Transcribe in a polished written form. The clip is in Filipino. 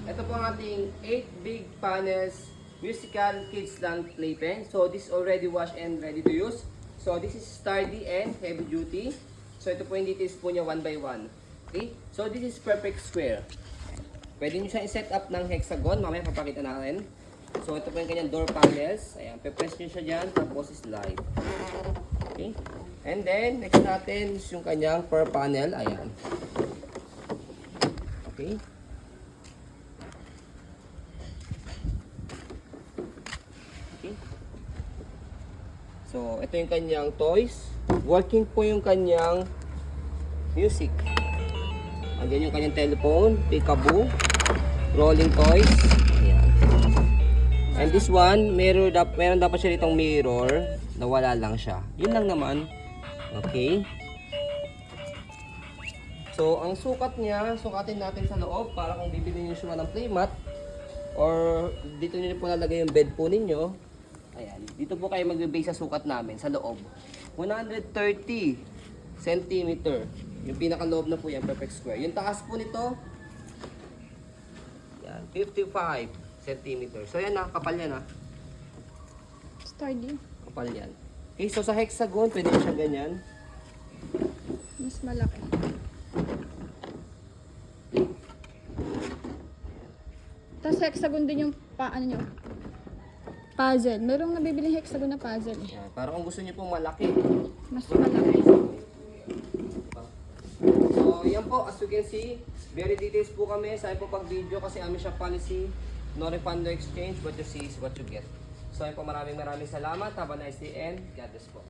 Ito po ang ating 8 big panels musical kids land playpen. So this is already washed and ready to use. So this is sturdy and heavy duty. So ito po yung details po niya 1 by 1. Okay? So this is perfect square. Pwede nyo siya i-set up ng hexagon. Mamaya papakita natin. So ito po yung kanyang door panels. Ayan, pe-press nyo siya dyan. Tapos slide. Okay? And then, next natin is yung kanyang per panel. Ayan. Okay? Okay? So, ito yung kanyang toys. Working po yung kanyang music. Andiyan yung kanyang telephone, peekaboo, rolling toys. Ayan. And this one, meron dapat siya ditong mirror na wala lang siya. Yun lang naman. Okay. So, ang sukat niya, sukatin natin sa loob para kung bibili niyo siya ng playmat or dito niyo po lalagay yung bed po ninyo. Ayan. Dito po kayo magbe-base sa sukat namin sa loob. 130 cm. Yung pinaka-loob na po yan, perfect square. Yung taas po nito, yan, 55 cm. So yan na, kapal yan ha. Sturdy. Kapal yan. Okay, so sa hexagon, pwede siya ganyan. Mas malaki. Tapos hexagon din yung paano nyo? Puzzle. Merong nabibiling hexagon na puzzle. Yan, para kung gusto niyo pong malaki. Mas malaki. So yan po, as you can see, very details po kami sa po pag video kasi amin siya policy, no refund, no exchange, what you see is what you get. So yan po, maraming salamat. Have a nice day and God bless po.